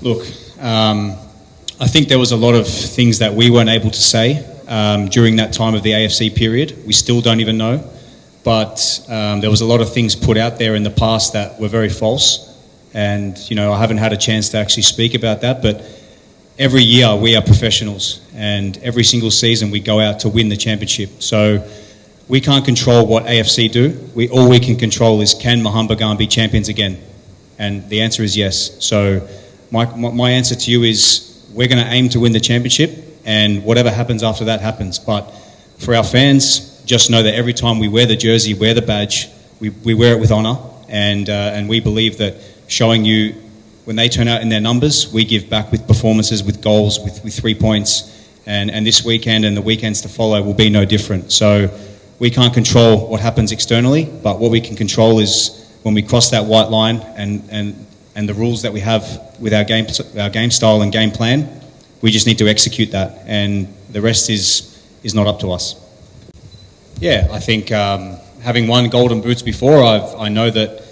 Look, I think there was a lot of things that we weren't able to say during that time of the AFC period. We still don't even know. But there was a lot of things put out there in the past that were very false. And, I haven't had a chance to actually speak about that. But every year we are professionals. And every single season we go out to win the championship. So we can't control what AFC do. All we can control is, can Mohambegan be champions again? And the answer is yes. So my answer to you is, we're going to aim to win the championship, and whatever happens after that happens. But for our fans, just know that every time we wear the jersey, wear the badge, we wear it with honour, and we believe that showing you, when they turn out in their numbers, we give back with performances, with goals, with 3 points, and this weekend and the weekends to follow will be no different. So we can't control what happens externally, but what we can control is when we cross that white line and the rules that we have with our game style and game plan, we just need to execute that, and the rest is not up to us. Yeah, I think having won Golden Boots before, I know that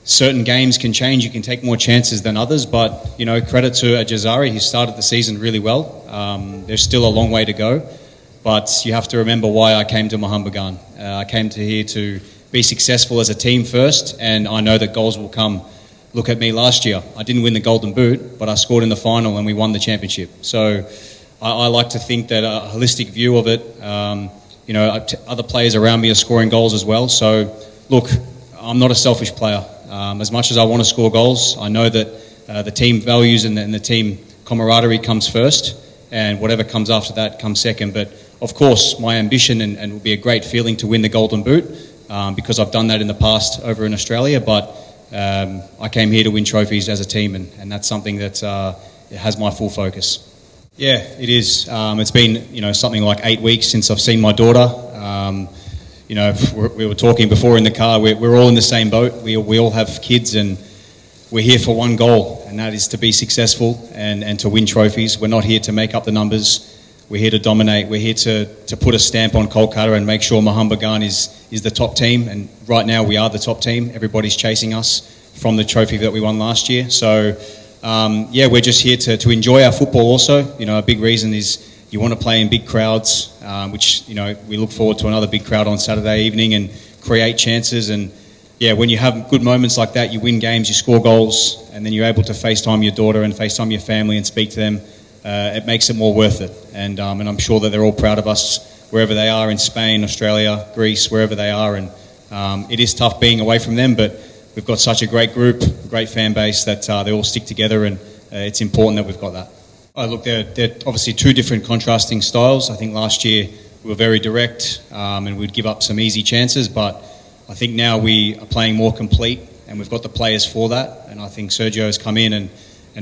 certain games can change. You can take more chances than others, but credit to Jazari. He started the season really well. There's still a long way to go, but you have to remember why I came to Mohambegan. I came here to be successful as a team first, and I know that goals will come. Look at me last year. I didn't win the Golden Boot, but I scored in the final and we won the championship. So I like to think that a holistic view of it, other players around me are scoring goals as well. So look, I'm not a selfish player. As much as I want to score goals, I know that the team values and the team camaraderie comes first, and whatever comes after that comes second. But of course, my ambition, and it will be a great feeling to win the Golden Boot, because I've done that in the past over in Australia, but I came here to win trophies as a team, and that's something that it has my full focus. Yeah, it is. It's been something like 8 weeks since I've seen my daughter. We were talking before in the car. We're all in the same boat. We all have kids, and we're here for one goal, and that is to be successful and to win trophies. We're not here to make up the numbers. We're here to dominate. We're here to put a stamp on Kolkata and make sure Mohambegan is the top team. And right now we are the top team. Everybody's chasing us from the trophy that we won last year. So, we're just here to enjoy our football also. A big reason is you want to play in big crowds, which, we look forward to another big crowd on Saturday evening and create chances. And, when you have good moments like that, you win games, you score goals, and then you're able to FaceTime your daughter and FaceTime your family and speak to them. It makes it more worth it, and I'm sure that they're all proud of us wherever they are, in Spain, Australia, Greece, wherever they are. And it is tough being away from them, but we've got such a great group, a great fan base that they all stick together, and it's important that we've got that. Look, they're obviously two different contrasting styles. I think last year we were very direct and we'd give up some easy chances, but I think now we are playing more complete, and we've got the players for that. And I think Sergio has come in and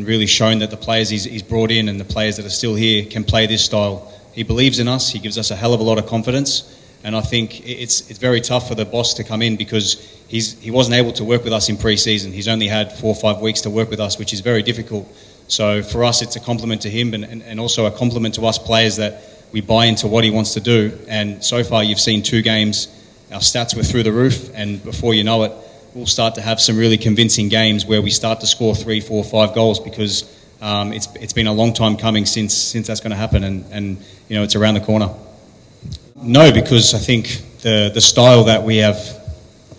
really shown that the players he's brought in and the players that are still here can play this style. He believes in us. He gives us a hell of a lot of confidence, and I think it's very tough for the boss to come in because he wasn't able to work with us in pre-season. He's only had 4 or 5 weeks to work with us, which is very difficult. So for us, it's a compliment to him and also a compliment to us players that we buy into what he wants to do. And so far, you've seen 2 games. Our stats were through the roof, and before you know it, we'll start to have some really convincing games where we start to score 3, 4, 5 goals because it's been a long time coming since that's going to happen, and it's around the corner. No, because I think the style that we have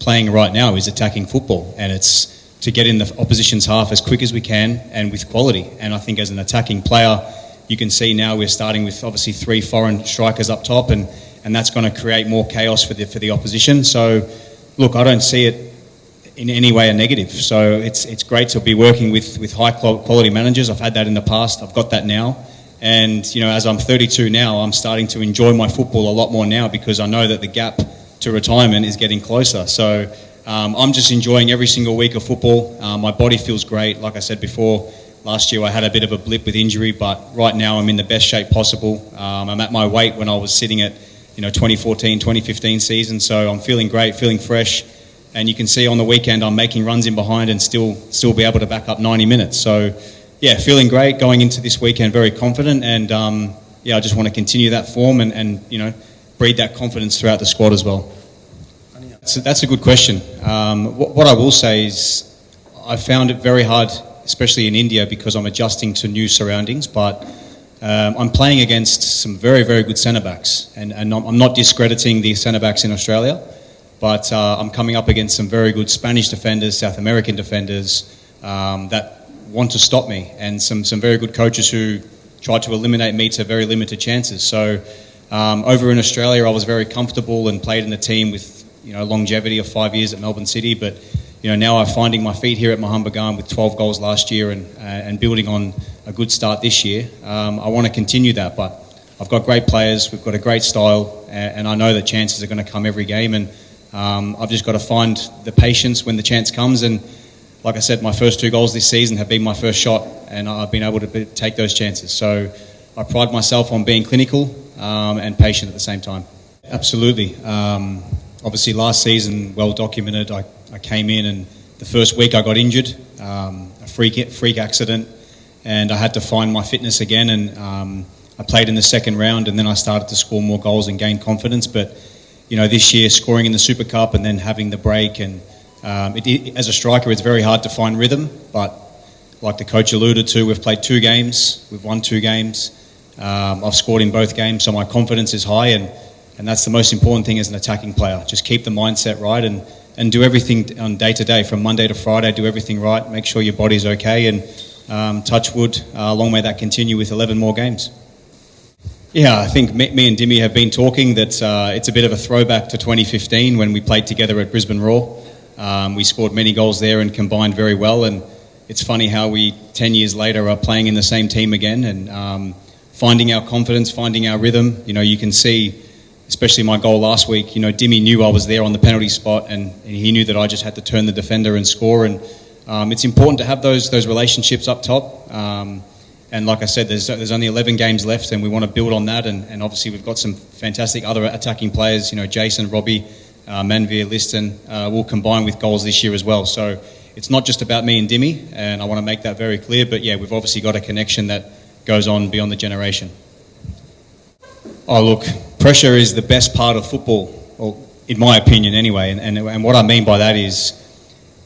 playing right now is attacking football, and it's to get in the opposition's half as quick as we can and with quality. And I think as an attacking player, you can see now we're starting with obviously 3 foreign strikers up top, and that's going to create more chaos for the opposition. So, look, I don't see it in any way a negative. So it's great to be working with high quality managers. I've had that in the past. I've got that now. And, as I'm 32 now, I'm starting to enjoy my football a lot more now because I know that the gap to retirement is getting closer. So I'm just enjoying every single week of football. My body feels great. Like I said before, last year I had a bit of a blip with injury, but right now I'm in the best shape possible. I'm at my weight when I was sitting at 2014, 2015 season. So I'm feeling great, feeling fresh. And you can see on the weekend I'm making runs in behind and still be able to back up 90 minutes. So, feeling great going into this weekend, very confident. And, I just want to continue that form and breed that confidence throughout the squad as well. So that's a good question. What I will say is I found it very hard especially in India, because I'm adjusting to new surroundings. But I'm playing against some very, very good centre-backs. And I'm not discrediting the centre-backs in Australia, but I'm coming up against some very good Spanish defenders, South American defenders that want to stop me, and some very good coaches who try to eliminate me to very limited chances. So over in Australia, I was very comfortable and played in a team with longevity of 5 years at Melbourne City. But now I'm finding my feet here at Mohammedan with 12 goals last year and building on a good start this year. I want to continue that, but I've got great players, we've got a great style, and I know that chances are going to come every game, and I've just got to find the patience when the chance comes. And like I said, my first 2 goals this season have been my first shot, and I've been able to take those chances. So I pride myself on being clinical and patient at the same time. Absolutely. Obviously last season, well documented, I came in and the first week I got injured, a freak accident, and I had to find my fitness again, and I played in the second round, and then I started to score more goals and gain confidence. But this year, scoring in the Super Cup and then having the break, and as a striker, it's very hard to find rhythm. But like the coach alluded to, we've played 2 games, we've won 2 games. I've scored in both games, so my confidence is high, and that's the most important thing as an attacking player. Just keep the mindset right and do everything on day to day, from Monday to Friday. Do everything right. Make sure your body's okay, and touch wood, long may that continue with 11 more games. Yeah, I think me and Dimmy have been talking that it's a bit of a throwback to 2015 when we played together at Brisbane Roar. We scored many goals there and combined very well, and it's funny how we 10 years later are playing in the same team again and finding our confidence, finding our rhythm. You can see, especially my goal last week, Dimmy knew I was there on the penalty spot, and he knew that I just had to turn the defender and score. And it's important to have those relationships up top. And like I said, there's only 11 games left, and we want to build on that. And obviously we've got some fantastic other attacking players. Jason, Robbie, Manveer, Liston will combine with goals this year as well. So it's not just about me and Dimmy, and I want to make that very clear. But yeah, we've obviously got a connection that goes on beyond the generation. Oh, look, pressure is the best part of football, well, in my opinion anyway. And what I mean by that is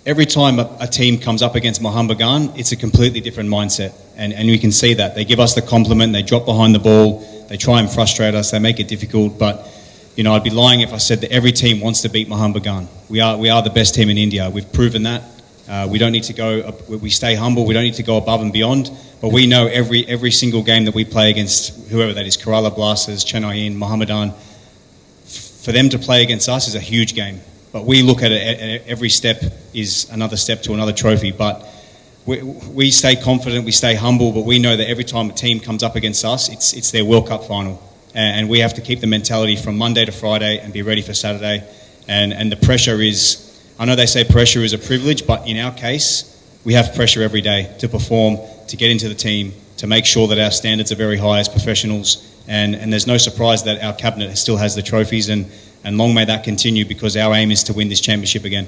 every time a team comes up against Mohammedan, it's a completely different mindset. And we can see that. They give us the compliment, they drop behind the ball, they try and frustrate us, they make it difficult. But, I'd be lying if I said that every team wants to beat Mohammedan. We are the best team in India. We've proven that. We don't need to go, we stay humble, we don't need to go above and beyond. But we know every single game that we play against whoever that is, Kerala Blasters, Chennai, Mohammedan, for them to play against us is a huge game. But we look at it, every step is another step to another trophy. But we stay confident, we stay humble, but we know that every time a team comes up against us, it's their World Cup final. And we have to keep the mentality from Monday to Friday and be ready for Saturday. And the pressure is, I know they say pressure is a privilege, but in our case, we have pressure every day to perform, to get into the team, to make sure that our standards are very high as professionals. And there's no surprise that our cabinet still has the trophies, and long may that continue, because our aim is to win this championship again.